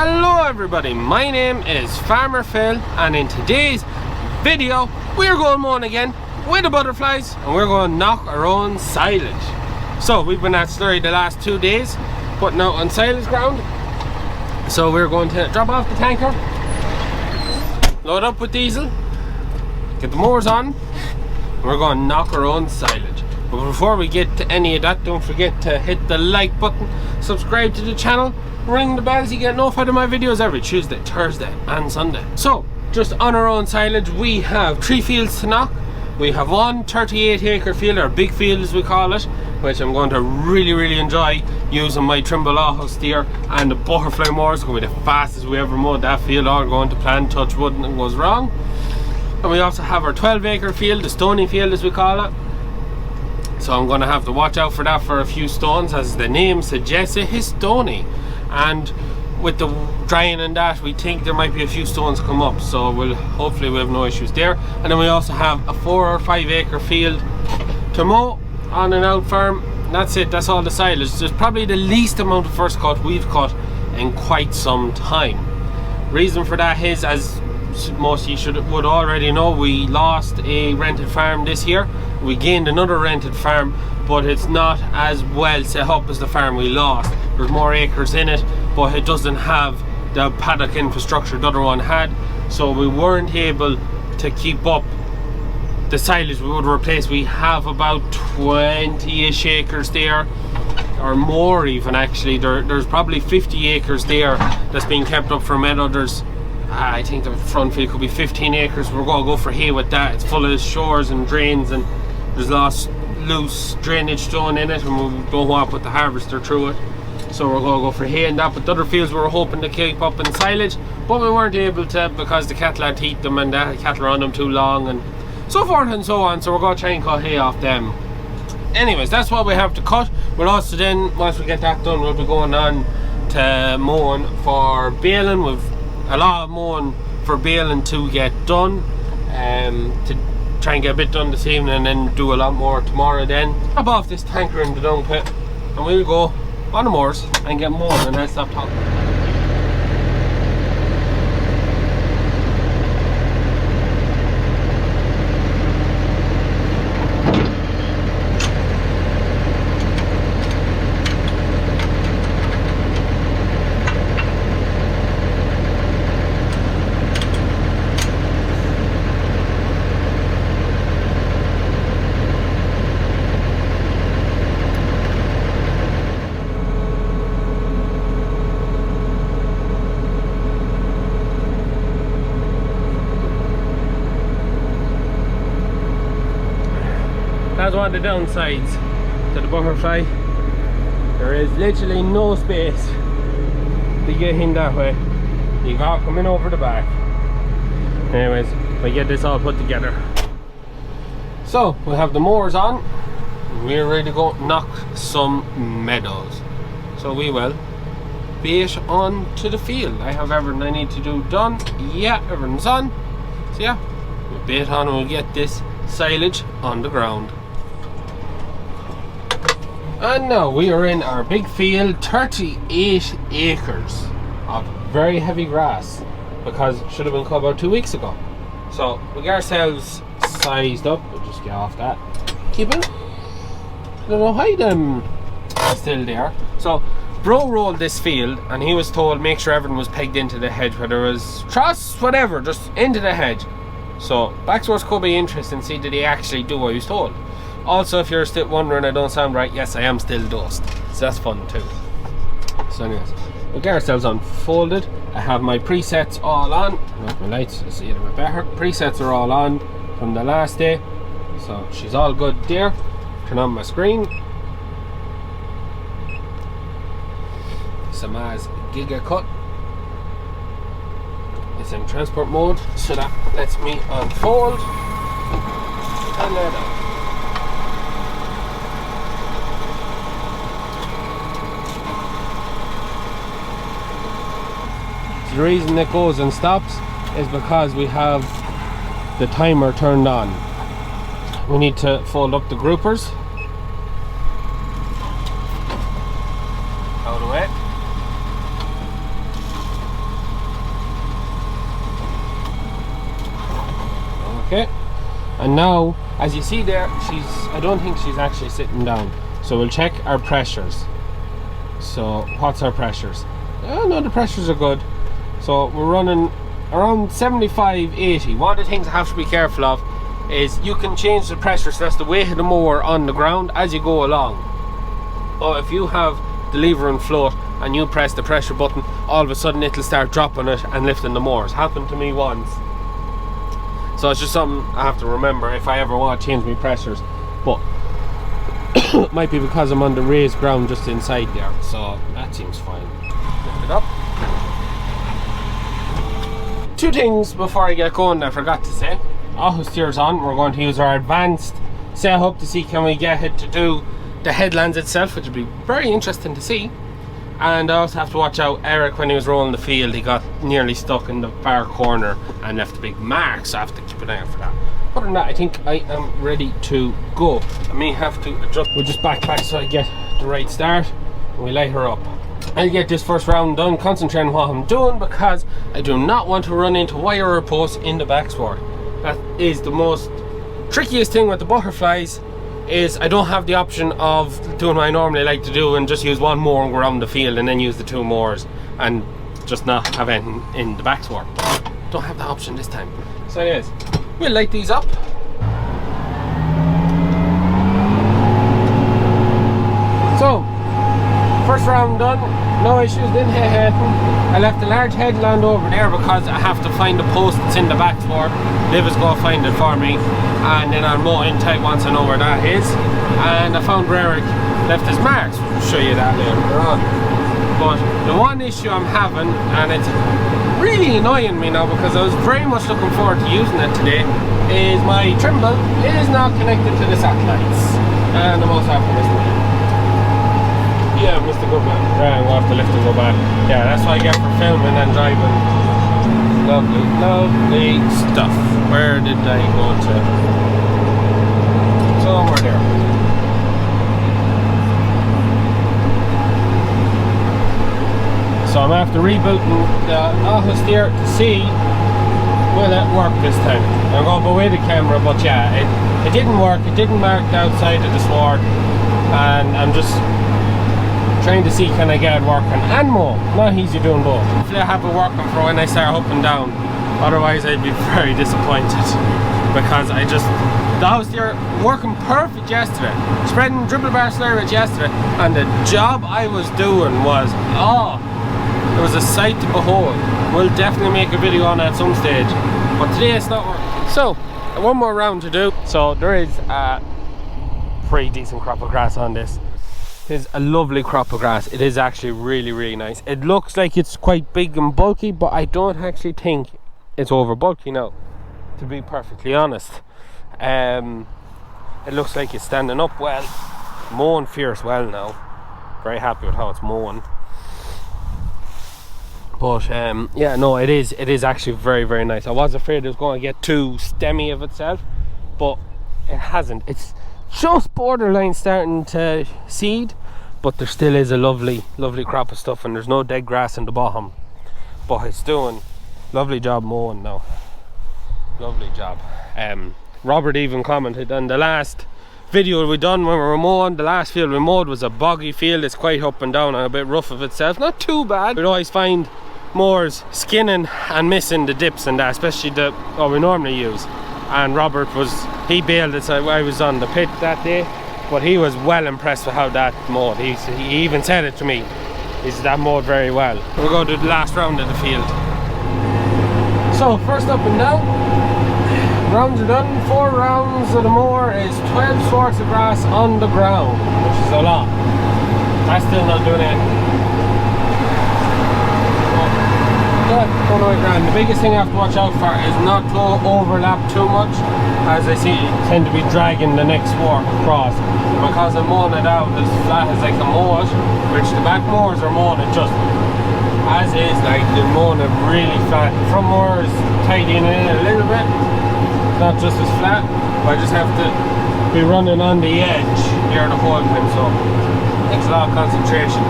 Hello everybody, my name is Farmer Phil, and in today's video we're going mowing again with the butterflies, and we're going to knock our own silage. So we've been at slurry the last 2 days putting out on silage ground, so we're going to drop off the tanker, load up with diesel, get the mowers on, and we're going to knock our own silage. But before we get to any of that, don't forget to hit the like button, subscribe to the channel, ring the bell so you get notified of my videos every Tuesday, Thursday and Sunday. So just on our own silage, we have 3 fields to knock. We have one 38-acre field, or big field as we call it, which I'm going to really enjoy using my Trimble steer, and the butterfly mower is going to be the fastest we ever mowed that field, all going to plan, touch wood, nothing goes wrong. And we also have our 12-acre field, the stony field as we call it. So I'm going to have to watch out for that for a few stones, as the name suggests it is stony. And with the drying and that, we think there might be a few stones come up, so hopefully we'll have no issues there. And then we also have a 4 or 5 acre field to mow on and out farm. That's it, that's all the silage. There's probably the least amount of first cut we've cut in quite some time. Reason for that is, as most of you would already know, we lost a rented farm this year. We gained another rented farm, but it's not as well set up as the farm we lost. There's more acres in it, but it doesn't have the paddock infrastructure the other one had, so we weren't able to keep up the silage we would replace. We have about 20-ish acres there, or more even actually. There's probably 50 acres there that's being kept up for meadow. I think the front field could be 15 acres. We're going to go for hay with that. It's full of shores and drains, and there's loose drainage stone in it, and we don't want to put the harvester through it, so we're going to go for hay and that. But the other fields we were hoping to keep up in silage, but we weren't able to because the cattle had to eat them, and the cattle were on them too long, and so forth and so on. So we're going to try and cut hay off them. Anyways, that's what we have to cut. We'll also then, once we get that done, we'll be going on to mowing for baling. We've a lot of mowing for baling to get done, to try and get a bit done this evening, and then do a lot more tomorrow. Then drop off this tanker in the dung pit, and we'll go on the mowers and get mowing, and I'll stop talking. That's one of the downsides to the butterfly. There is literally no space to get in that way. You got coming over the back. Anyways, we get this all put together. So we have the mowers on. We're ready to go knock some meadows. So we will bait on to the field. I have everything I need to do done. Yeah, everything's on. So yeah, we'll bait on and we'll get this silage on the ground. And now we are in our big field, 38 acres of very heavy grass, because it should have been cut about 2 weeks ago. So we get ourselves sized up. We'll just get off that. Keep it. I don't know why them are still there. So Bro rolled this field, and he was told make sure everything was pegged into the hedge, whether it was truss, whatever, just into the hedge. So backsource could be interesting, see did he actually do what he was told. Also, if you're still wondering I don't sound right, yes, I am still dosed, so that's fun too. So anyways, we'll get ourselves unfolded. I have my presets all on. With my lights, you'll see it a bit better. Presets are all on from the last day, so she's all good there. Turn on my screen. Samasz Giga Cut. It's in transport mode, so that lets me unfold and let out. The reason it goes and stops is because we have the timer turned on. We need to fold up the groupers out of the way. Okay, and now as you see there, I don't think she's actually sitting down, so we'll check our pressures. So what's our pressures? Oh no, the pressures are good. So we're running around 75-80. One of the things I have to be careful of is you can change the pressure, so that's the weight of the mower on the ground as you go along. Or if you have the lever and float and you press the pressure button, all of a sudden it'll start dropping it and lifting the mower. It's happened to me once. So it's just something I have to remember if I ever want to change my pressures. But it might be because I'm on the raised ground just inside there, so that seems fine. Lift it up. Two things before I get going that I forgot to say. Auto steer's on. We're going to use our advanced setup to see can we get it to do the headlands itself, which would be very interesting to see. And I also have to watch out Eric, when he was rolling the field, he got nearly stuck in the far corner and left a big mark, so I have to keep an eye out for that. Other than that, I think I am ready to go. I may have to adjust. We'll just backpack so I get the right start and we light her up. I'll get this first round done, concentrate on what I'm doing, because I do not want to run into wire or posts in the backsport. That is the most trickiest thing with the butterflies, is I don't have the option of doing what I normally like to do and just use one mower and go around the field and then use the two mowers and just not have anything in the backsport. Don't have the option this time. So anyways, we'll light these up. So, first round done, no issues, didn't hit anything. I left a large headland over there because I have to find the post that's in the backsport. Liv is going to find it for me, and then I'll mow in tight once I know where that is. And I found where Eric left his marks. I'll show you that later on. But the one issue I'm having, and it's really annoying me now because I was very much looking forward to using it today, is my Trimble is not connected to the satellites. And I'm also having this one. Yeah, missed the go back. Yeah, we'll have to lift and go back. Yeah, that's what I get for filming and driving. Lovely, lovely stuff. Where did I go to? Somewhere there. So I'm after rebooting the auto steer to see will it work this time. I'm going to go away the camera, but yeah, it didn't work. It didn't mark the outside of the sward, and I'm just trying to see can I get it working and mow. Not easy doing both. Hopefully I have it working for when I start up and down. Otherwise I'd be very disappointed, because the house there working perfect yesterday. Spreading dribble bar slurry yesterday, and the job I was doing was, it was a sight to behold. We'll definitely make a video on it at some stage, but today it's not working. So, one more round to do. So there is a pretty decent crop of grass on this. It's a lovely crop of grass. It is actually really, really nice. It looks like it's quite big and bulky, but I don't actually think it's over bulky now, to be perfectly honest. It looks like it's standing up well, mowing fierce well now. Very happy with how it's mowing. But yeah, no, it is actually very, very nice. I was afraid it was going to get too stemmy of itself, but it hasn't. It's just borderline starting to seed, but there still is a lovely crop of stuff, and there's no dead grass in the bottom, but it's doing lovely job mowing now. Lovely job. Robert even commented on the last video we done when we were mowing. The last field we mowed was a boggy field. It's quite up and down and a bit rough of itself. Not too bad. We'd always find mowers skinning and missing the dips and that, especially what we normally use. And Robert he bailed it, so I was on the pit that day, but he was well impressed with how that mowed. He even said it to me. He said that mowed very well. We're going to do the last round of the field. So first up and down, rounds are done. 4 rounds of the mower is 12 swords of grass on the ground, which is a lot. That's still not doing anything. Going away grand. The biggest thing I have to watch out for is not to overlap too much, as I see it tend to be dragging the next fork across. Because I'm mowing it out as flat as I can mow it, which the back mowers are mowing it just as is, like they're mowing it really flat. The front mower is tidying it a little bit, not just as flat, but I just have to be running on the edge here the whole time, so it takes a lot of concentration.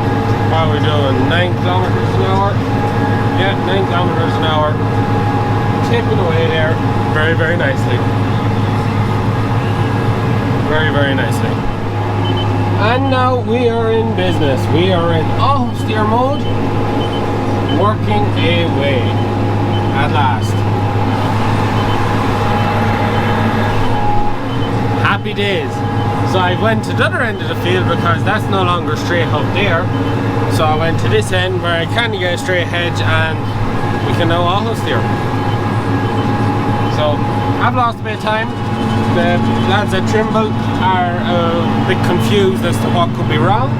How are we doing? 9 kilometers an hour? Yeah, 9 kilometers an hour. tipping away there very, very nicely. Very, very nicely. And now we are in business. We are in steer mode, working away at last. Happy days. So I went to the other end of the field because that's no longer straight up there. So I went to this end where I kind of get a straight hedge and we can now auto steer. So I've lost a bit of time. The lads at Trimble are a bit confused as to what could be wrong.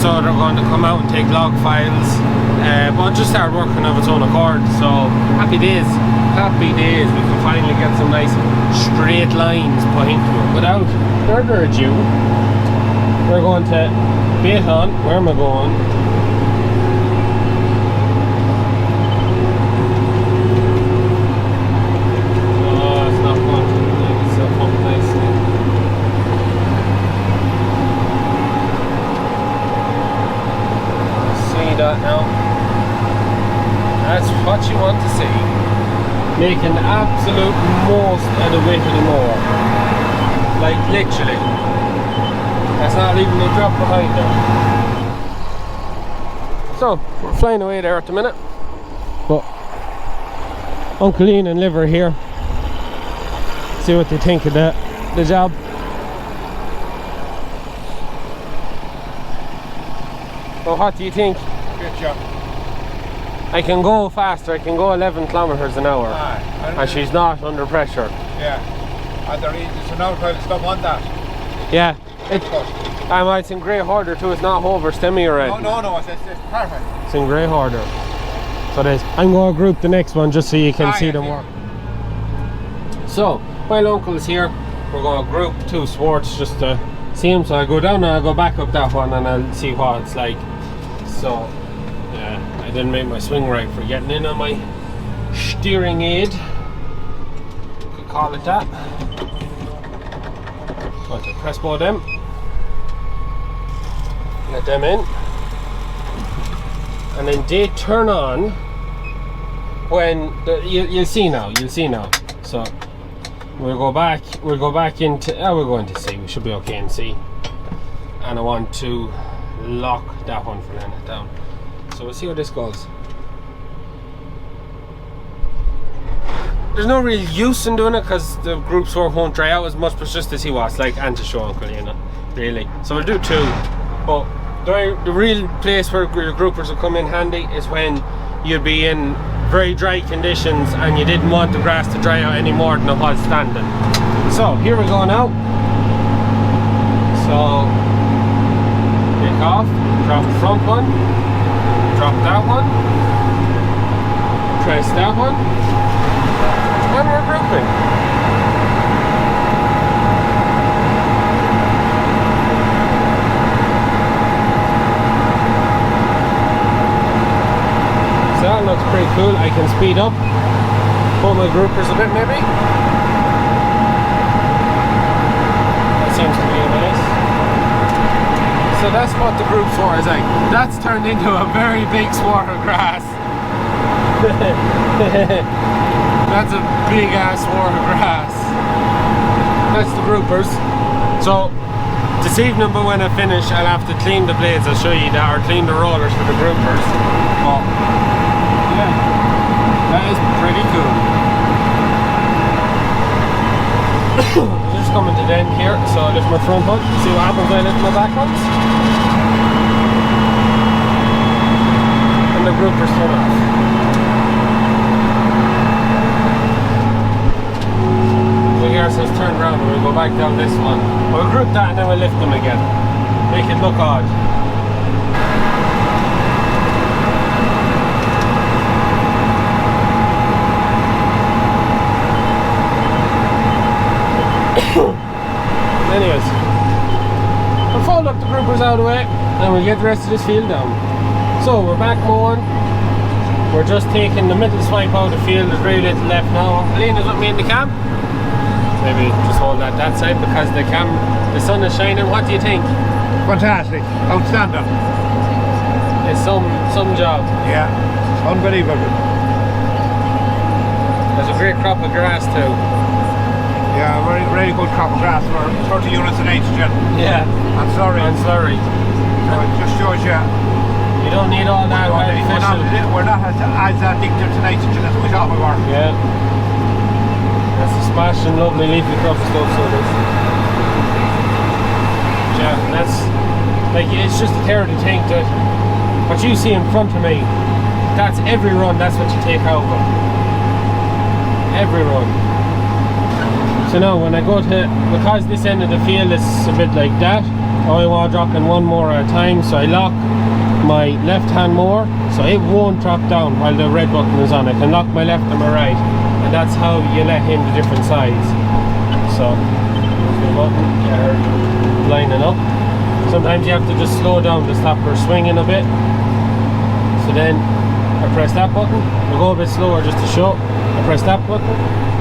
So they're going to come out and take log files. But it just started working of its own accord. So happy days. Happy days. We can finally get some nice straight lines put into it. Without further ado, we're going to bait on. Where am I going? Oh, it's not going to line itself up nicely. See that now? That's what you want to see. Making the absolute most of the weight of the mower. Like literally. That's not leaving a drop behind there. So, we're flying away there at the minute. But Uncle Ian and Liv are here. See what they think of the job. So what do you think? Good job. I can go faster, I can go 11 kilometers an hour. And she's not under pressure. Yeah. And there's another kind of stuff on that. Yeah. It's in grey order too, it's not over stemmy already. No, it's perfect. It's in grey order. So it is. I'm going to group the next one just so you can see them work. So, while Uncle is here, we're going to group two swarts just to see him. So I go down and I'll go back up that one and I'll see what it's like. So, yeah, I didn't make my swing right for getting in on my steering aid. You could call it that. Going to press both them. Let them in. And then they turn on when you'll see now. So we'll go back into we're going to C. We should be okay in C. And I want to lock that one for laying it down. So we'll see how this goes. There's no real use in doing it because the group sort won't dry out as much, but just to see what it's like and to show Uncle, you know, really. So we'll do two. But the real place where your groupers will come in handy is when you'll be in very dry conditions and you didn't want the grass to dry out any more than it was standing. So here we go now. So pick off, drop the front one, drop that one, press that one, and we're grouping. That looks pretty cool. I can speed up, pull my groupers a bit maybe. That seems to be nice. So that's what the group sward is like. That's turned into a very big sward of grass. That's a big ass sward of grass. That's the groupers. So this evening, but when I finish, I'll have to clean the blades. I'll show you that, or clean the rollers for the groupers. But yeah, that is pretty cool. Just coming to the end here, so I lift my front hook, see what happens when I lift my back hooks. And the groupers turn off. So here it says turn around and we'll go back down this one. We'll group that and then we'll lift them again. Make it look odd. Anyways, we'll fold up the groupers out of the way and we'll get the rest of this field down. So we're back mowing. We're just taking the middle swipe out of the field. There's very little left now. Alina's with me in the cam. Maybe just hold that side because the sun is shining. What do you think? Fantastic. Outstanding. It's some job. Yeah. Unbelievable. There's a great crop of grass too. Yeah, very good crop of grass for 30 units of nitrogen. Yeah. And slurry. And slurry. So it just shows you You don't need all that artificial. we're not as addicted to nitrogen as we thought we were. Yeah. That's the smashing lovely leafy crop stuff, so this. Yeah, that's like, it's just a terrible thing that what you see in front of me, that's every run, that's what you take out of it. Every run. So now when I go to, because this end of the field is a bit like that, I want to drop in one more at a time, so I lock my left hand mower so it won't drop down while the red button is on. I can lock my left and my right, and that's how you let in the different sides. So the button, get her lining up. Sometimes you have to just slow down to stop her swinging a bit. So then I press that button, I go a bit slower just to show. I press that button,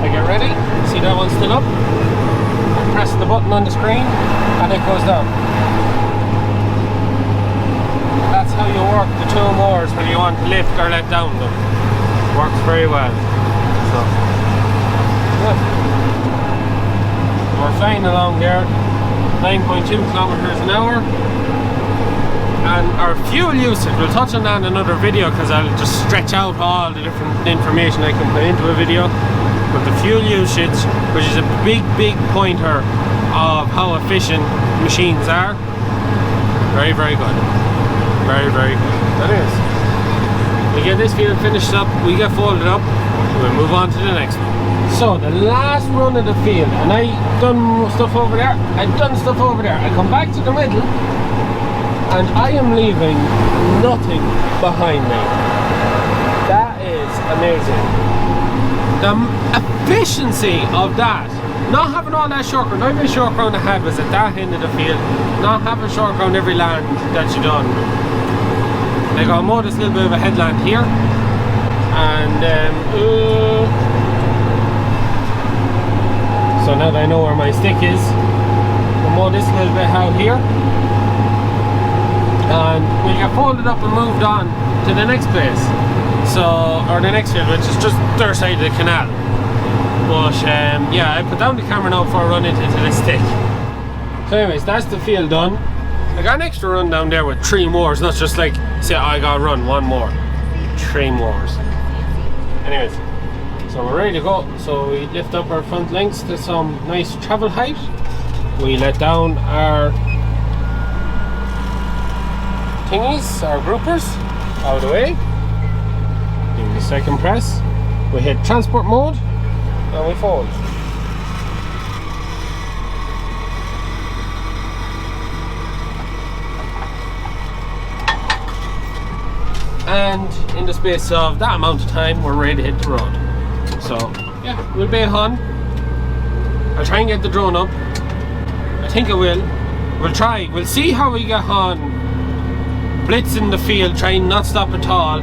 I get ready, see that one's still up, I press the button on the screen and it goes down. That's how you work the two mowers when you want to lift or let down them. Works very well. So yeah. We're flying along there, 9.2 kilometers an hour. And our fuel usage, we'll touch on that in another video because I'll just stretch out all the different information I can put into a video. But the fuel usage, which is a big pointer of how efficient machines are, very good. Very good. That is. We get this field finished up, we get folded up, we'll move on to the next one. So the last run of the field, and I done stuff over there, I come back to the middle, and I am leaving nothing behind me. That is amazing. The efficiency of that. Not having all that short ground. The only short ground I had was at that end of the field. Not having short ground every land that you done. Like I mowed this little bit of a headland here. And so now that I know where my stick is, I'll mow this little bit out here. And we get folded up and moved on to the next place, or the next field, which is just their side of the canal. But yeah, I put down the camera now before I run into the stick. So anyways, that's the field done. I got an extra run down there with 3 mowers, not just like say I gotta run 1 more, 3 mowers. Anyways, so we're ready to go. So we lift up our front lengths to some nice travel height. We let down our thingies, our groupers, out of the way. Give the second press. We hit transport mode and we fold. And in the space of that amount of time, we're ready to hit the road. So yeah, we'll be on. I'll try and get the drone up. I think I will. We'll see how we get on. Blitzing the field, trying not stop at all,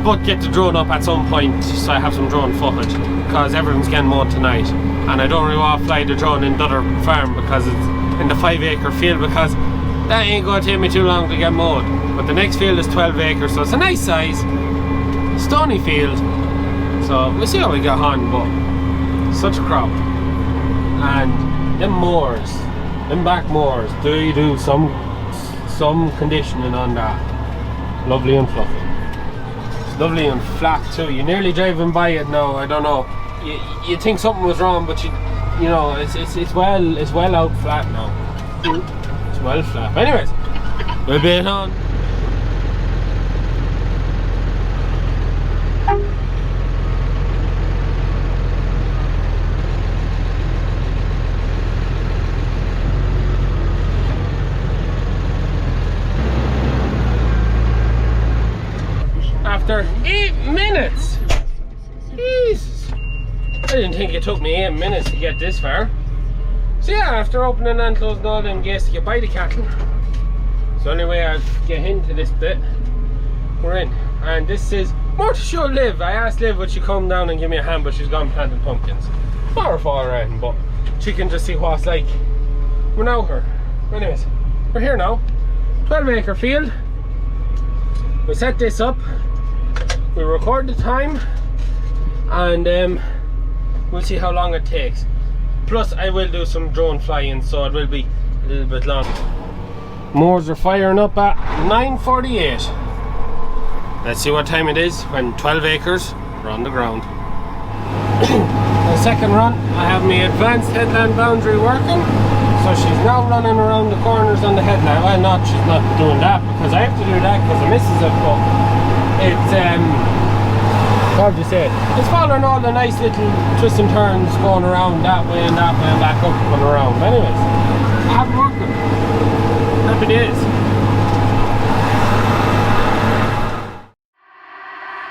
but get the drone up at some point so I have some drone footage, because everyone's getting mowed tonight and I don't really want to fly the drone in the other farm because it's in the 5-acre field, because that ain't going to take me too long to get mowed. But the next field is 12 acres, so it's a nice size stony field, so we'll see how we get on. But such a crop, and them mowers, them back mowers, do some conditioning on that. Lovely and fluffy. It's lovely and flat too. You're nearly driving by it now. I don't know. You think something was wrong, but you know it's well out flat now. It's well flat. Anyways, we'll be on. After 8 minutes! Jesus! I didn't think it took me 8 minutes to get this far. So yeah, after opening and closing all them gates to get by the cattle, it's the only way I'll get into this bit. We're in. And this is more to show Liv. I asked Liv would she come down and give me a hand, but she's gone planting pumpkins. Or far around, but she can just see what it's like without her. Anyways, we're here now. 12-acre field. We set this up. We record the time, and we'll see how long it takes. Plus I will do some drone flying, so it will be a little bit long. Mowers are firing up at 9:48. Let's see what time it is when 12 acres are on the ground. The second run, I have my advanced headland boundary working. So she's now running around the corners on the headland. Well, she's not doing that because I have to do that because the missus have got it's how do you say it? It's following all the nice little twists and turns going around that way and back up and around. But anyways, I have it working. Happy days.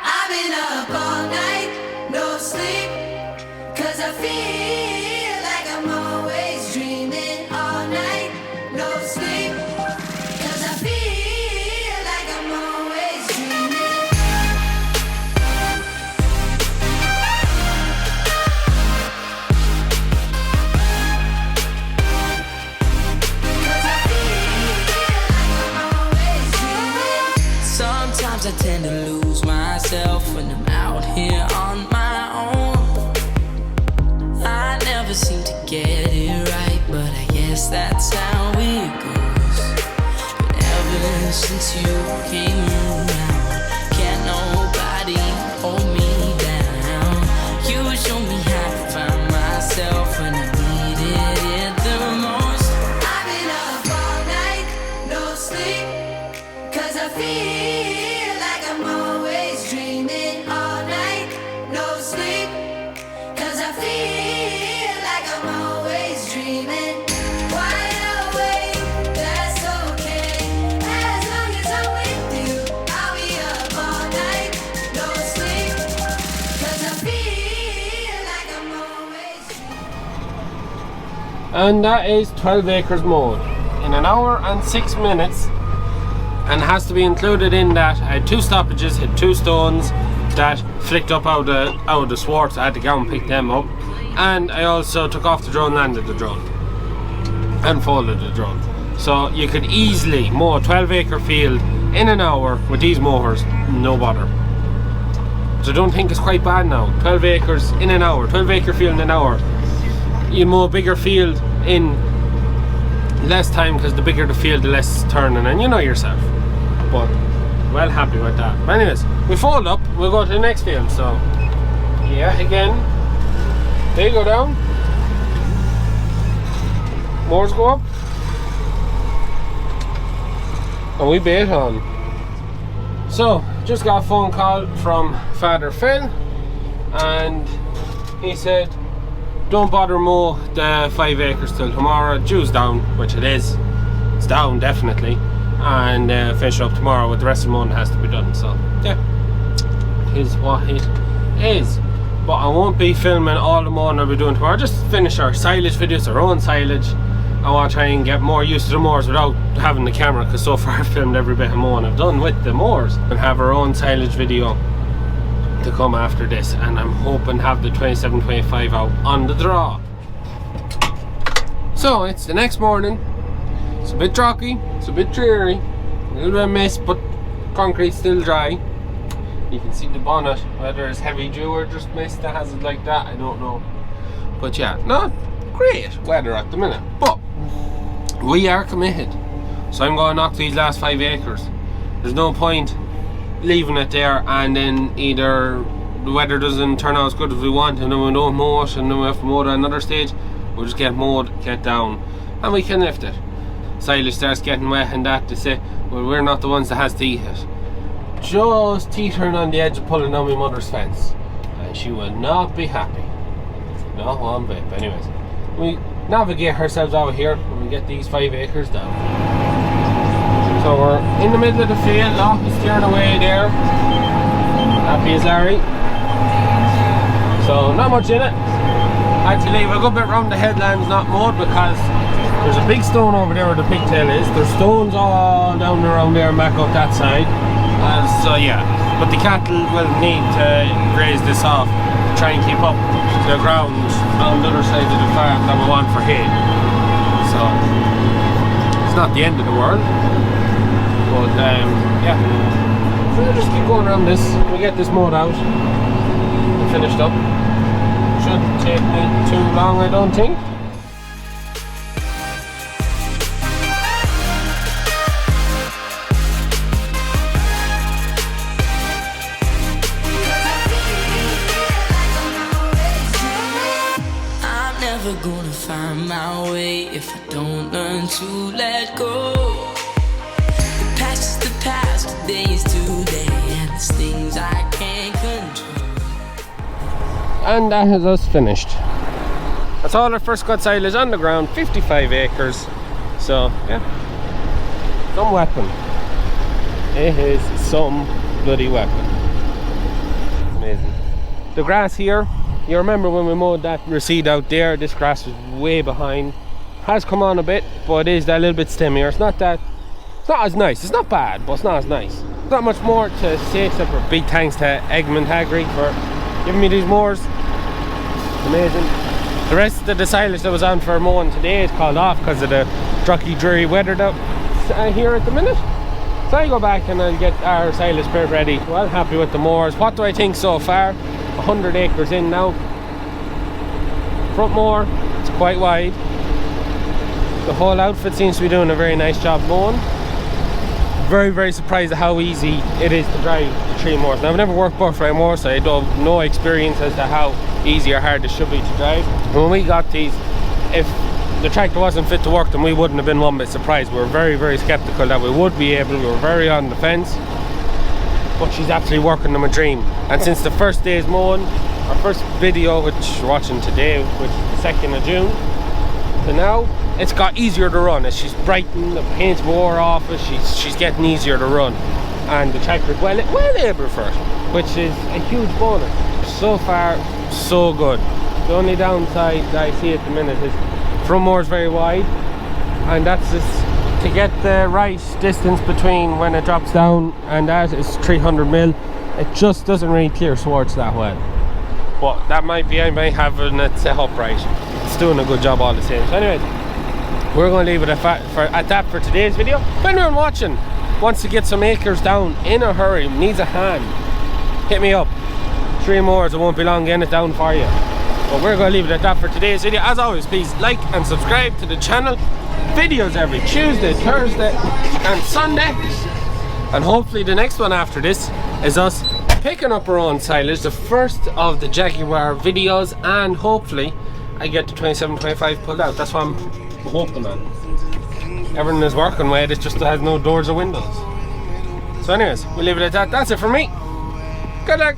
I've been up all night, no sleep, 'cause I feel like I'm always dreaming all night, no sleep, 'cause I feel like I'm always dreaming. 'Cause I feel like I'm always dreaming. Sometimes I tend to lose myself when I'm out here on my own. I never seem to get it right, but I guess that's how it goes. But ever since you came around, can't nobody hold me down. You show me how to find myself when I needed it the most. I've been up all night, no sleep, 'cause I feel like I'm always dreaming all night, no sleep, 'cause I feel like I'm always dreaming. Wide awake, that's okay, as long as I'm with you. I'll be up all night, no sleep, 'cause I feel like I'm always dreaming. And that is 12 acres mowed in an hour and 6 minutes, and has to be included in that. I had 2 stoppages, hit 2 stones that flicked up out of the sward, so I had to go and pick them up. And I also took off the drone, landed the drone, and folded the drone. So you could easily mow a 12 acre field in an hour with these mowers, no bother. So don't think it's quite bad now. 12 acres in an hour, 12 acre field in an hour. You mow a bigger field in less time because the bigger the field, the less turning, and you know yourself. But well happy with that. But anyways, we fold up, we'll go to the next field. So yeah, again, they go down, mowers go up, and we bait on. So just got a phone call from Father Phil, and he said don't bother mow the 5 acres till tomorrow. Dew's down, which it is. It's down definitely, and finish up tomorrow with the rest of the mowing has to be done. So yeah, it is what it is. But I won't be filming all the mowing I'll be doing tomorrow. Just finish our silage videos, our own silage. I want to try and get more used to the mowers without having the camera, because so far I've filmed every bit of mowing I've done with the mowers, and have our own silage video to come after this, and I'm hoping to have the 27-25 out on the draw. So it's the next morning. It's a bit rocky, it's a bit dreary, a little bit of mist, but concrete's still dry. You can see the bonnet, whether it's heavy dew or just mist that has it like that, I don't know. But yeah, not great weather at the minute, but we are committed. So I'm going to knock these last 5 acres. There's no point leaving it there and then either the weather doesn't turn out as good as we want and then we don't mow it and then we have to mow it at another stage. We'll just get mowed, get down, and we can lift it. Silage starts getting wet and that, they say, well, we're not the ones that has to eat it. Just teetering on the edge of pulling down my mother's fence, and she will not be happy. Not one bit. But anyways, we navigate ourselves out here and we get these 5 acres down. So we're in the middle of the field, Locke is steering away there. Happy as Larry. So not much in it. Had to leave a good bit round the headlands not mowed because there's a big stone over there where the pigtail is. There's stones all down around there and back up that side. So yeah, but the cattle will need to graze this off to try and keep up the ground on the other side of the farm that we want for hay. So it's not the end of the world, but yeah, so we'll just keep going around this. We get this mowed out and finished up. shouldn't take me too long, I don't think. I'm never gonna find my way if I don't learn to let go. The past is the past, today is today, and there's things I can't control. And that is us finished. That's all our first cut silage on the ground, 55 acres. So yeah, some weapon. It is some bloody weapon. Amazing. The grass here, you remember when we mowed that reseed out there, this grass was way behind. Has come on a bit, but it is that little bit stemmier. It's not as nice. It's not bad, but it's not as nice. Not much more to say except for big thanks to Egmont Agri for giving me these mowers. Amazing. The rest of the silage that was on for mowing today is called off because of the drucky, dreary weather that's here at the minute. So I go back and I'll get our silage spread ready. Well, happy with the mowers. What do I think so far? 100 acres in now. Front mower, it's quite wide. The whole outfit seems to be doing a very nice job mowing. Very, very surprised at how easy it is to drive the 3 mowers. Now I've never worked butterfly mowers, so I don't have no experience as to how easy or hard it should be to drive. And when we got these, if the tractor wasn't fit to work, then we wouldn't have been one bit surprised. We were very, very skeptical that we would be able. We were very on the fence, but she's actually working them a dream. And since the first day's mowing, our first video, which you're watching today, which is the 2nd of June, to now, it's got easier to run. As she's brightened, the paint's wore off, she's getting easier to run, and the tractor's well able for it, which is a huge bonus. So far, so good. The only downside that I see at the minute is front mower is very wide, and that's just to get the right distance between when it drops down and that is 300 mil. It just doesn't really clear towards that well, but that might be I might have it set up right. It's doing a good job all the same. So anyways, we're going to leave it at that for today's video. If anyone watching wants to get some acres down in a hurry, needs a hand, hit me up. 3 mowers, it won't be long getting it down for you. But we're going to leave it at that for today's video. As always, please like and subscribe to the channel. Videos every Tuesday, Thursday and Sunday. And hopefully the next one after this is us picking up our own silage, the first of the Jaguar videos, and hopefully I get the 27-25 pulled out. That's what I'm hoping on. Everything is working well, it just has no doors or windows. So anyways, we'll leave it at that. That's it for me. Good luck.